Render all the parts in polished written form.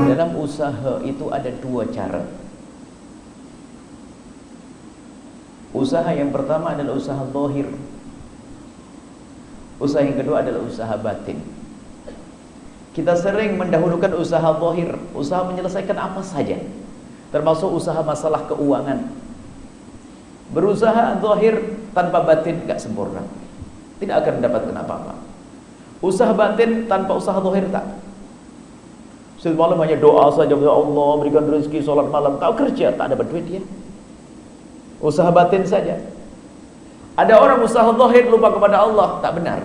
Dalam usaha itu ada dua cara. Usaha yang pertama adalah usaha zahir. Usaha yang kedua adalah usaha batin. Kita sering mendahulukan usaha zahir, usaha menyelesaikan apa saja, termasuk usaha masalah keuangan. Berusaha zahir tanpa batin gak sempurna, tidak akan mendapatkan apa-apa. Usaha batin tanpa usaha zahir tak. Semalam hanya doa saja, ya Allah berikan rezeki, sholat malam, tak kerja, tak dapat duit dia. Usaha batin saja. Ada orang usaha zahir lupa kepada Allah, tak benar.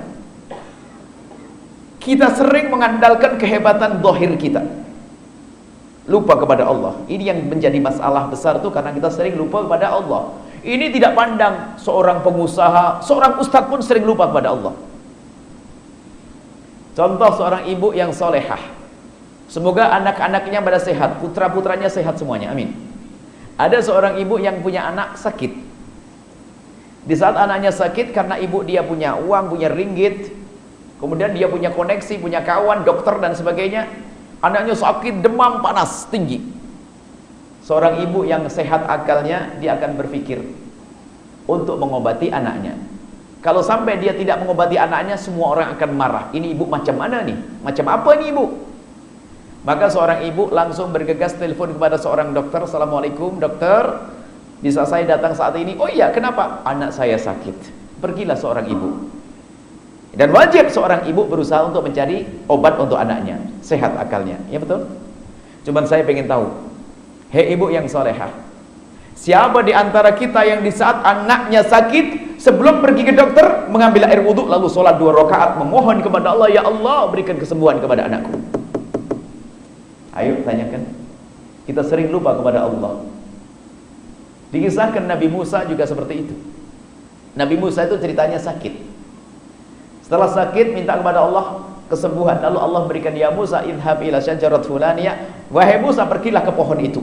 Kita sering mengandalkan kehebatan zahir kita, lupa kepada Allah. Ini yang menjadi masalah besar tuh, karena kita sering lupa kepada Allah. Ini tidak pandang seorang pengusaha, seorang ustadz pun sering lupa kepada Allah. Contoh seorang ibu yang solehah, semoga anak-anaknya pada sehat, putra-putranya sehat semuanya, amin. Ada seorang ibu yang punya anak sakit. Di saat anaknya sakit, karena ibu dia punya uang, punya ringgit, kemudian dia punya koneksi, punya kawan, dokter dan sebagainya, anaknya sakit, demam, panas, tinggi. Seorang ibu yang sehat akalnya, dia akan berpikir untuk mengobati anaknya. Kalau sampai dia tidak mengobati anaknya, semua orang akan marah. Ini ibu macam mana nih? Macam apa nih ibu? Maka seorang ibu langsung bergegas telepon kepada seorang dokter. Assalamualaikum dokter, bisa saya datang saat ini? Oh iya, kenapa? Anak saya sakit. Pergilah seorang ibu. Dan wajib seorang ibu berusaha untuk mencari obat untuk anaknya, sehat akalnya. Ya betul? Cuman saya pengen tahu, hei ibu yang solehah, siapa di antara kita yang di saat anaknya sakit, sebelum pergi ke dokter, mengambil air wudhu, lalu sholat 2 rakaat, memohon kepada Allah, ya Allah berikan kesembuhan kepada anakku? Ayo tanyakan. Kita sering lupa kepada Allah. Dikisahkan Nabi Musa juga seperti itu. Nabi Musa itu ceritanya sakit. Setelah sakit minta kepada Allah kesembuhan, lalu Allah berikan, ya Musa idhab ila syajarat fulaniyah, wahai Musa pergilah ke pohon itu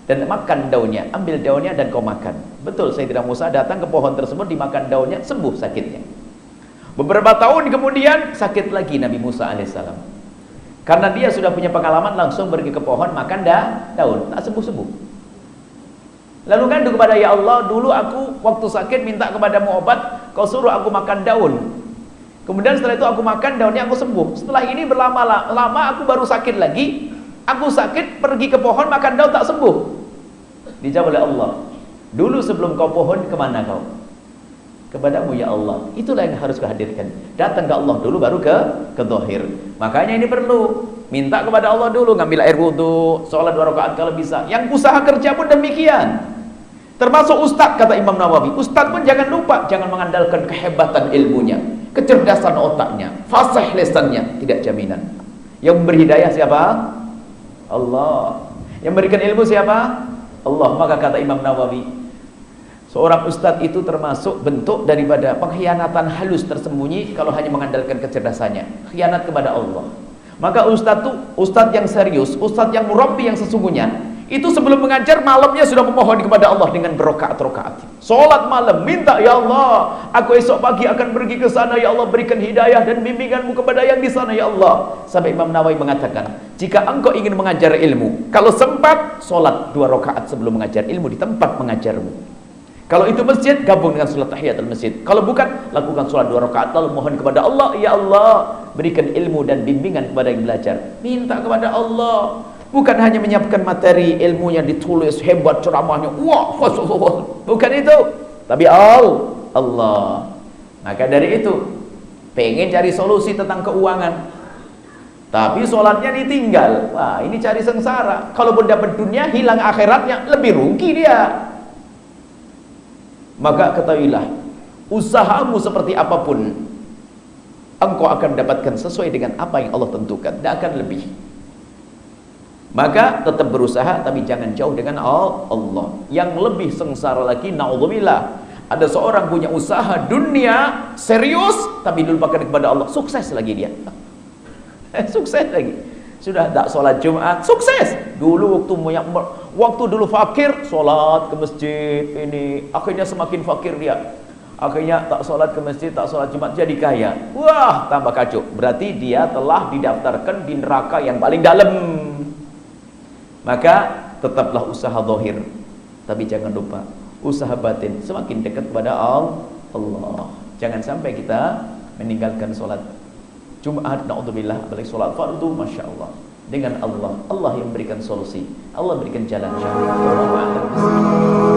dan makan daunnya, ambil daunnya dan kau makan. Betul, Sayyidina Musa datang ke pohon tersebut, dimakan daunnya, sembuh sakitnya. Beberapa tahun kemudian sakit lagi Nabi Musa alaihissalam. Karena dia sudah punya pengalaman, langsung pergi ke pohon, makan daun, tak sembuh-sembuh. Lalu ngadu kepada, ya Allah dulu aku waktu sakit minta kepadamu obat, kau suruh aku makan daun. Kemudian setelah itu aku makan daunnya, aku sembuh. Setelah ini berlama-lama aku baru sakit lagi. Aku sakit, pergi ke pohon, makan daun, tak sembuh. Dijawab oleh Allah, dulu sebelum kau pohon, kemana kau? Kepadamu ya Allah. Itulah yang harus kehadirkan. Datang ke Allah dulu, baru ke zahir. Makanya ini perlu minta kepada Allah dulu, ngambil air wudhu, sholat 2 rakaat kalau bisa. Yang usaha kerja pun demikian. Termasuk ustadz, kata Imam Nawawi, ustadz pun jangan lupa, jangan mengandalkan kehebatan ilmunya, kecerdasan otaknya, fasih lisannya, tidak jaminan. Yang memberi hidayah siapa? Allah. Yang memberikan ilmu siapa? Allah. Maka kata Imam Nawawi, seorang ustadz itu termasuk bentuk daripada pengkhianatan halus tersembunyi kalau hanya mengandalkan kecerdasannya, khianat kepada Allah. Maka ustadz itu ustadz yang serius, ustadz yang murabbi yang sesungguhnya, itu sebelum mengajar malamnya sudah memohon kepada Allah dengan berakaat-rakaat. Salat malam, minta, ya Allah, aku esok pagi akan pergi ke sana, ya Allah berikan hidayah dan bimbinganmu kepada yang di sana, ya Allah. Sampai Imam Nawawi mengatakan, jika engkau ingin mengajar ilmu, kalau sempat, salat 2 rakaat sebelum mengajar ilmu di tempat mengajarmu. Kalau itu masjid, gabung dengan salat tahiyatul masjid. Kalau bukan, lakukan salat 2 rakaat lalu mohon kepada Allah, ya Allah berikan ilmu dan bimbingan kepada yang belajar. Minta kepada Allah. Bukan hanya menyiapkan materi ilmunya ditulis hebat ceramahnya, wah, bukan itu, tapi Allah. Maka dari itu pengen cari solusi tentang keuangan, tapi sholatnya ditinggal, wah ini cari sengsara. Kalaupun dapat dunia, hilang akhiratnya, lebih rugi dia. Maka ketahuilah, usahamu seperti apapun, engkau akan dapatkan sesuai dengan apa yang Allah tentukan, tidak akan lebih. Maka tetap berusaha, tapi jangan jauh dengan Allah. Yang lebih sengsara lagi, na'udzubillah, ada seorang punya usaha dunia serius, tapi dilupakan kepada Allah, sukses lagi dia. Sukses lagi, sudah tak sholat Jumat, sukses. Dulu waktu dulu fakir, sholat ke masjid ini, akhirnya semakin fakir dia. akhirnya tak sholat ke masjid, tak sholat Jumat, jadi kaya. Wah, tambah kacau. Berarti dia telah didaftarkan di neraka yang paling dalam. Maka tetaplah usaha zahir, tapi jangan lupa usaha batin semakin dekat kepada Allah. Jangan sampai kita meninggalkan sholat Jumat, na'udzubillah, apalagi sholat fardu, Masya Allah. Dengan Allah yang memberikan solusi, Allah berikan jalan. Allah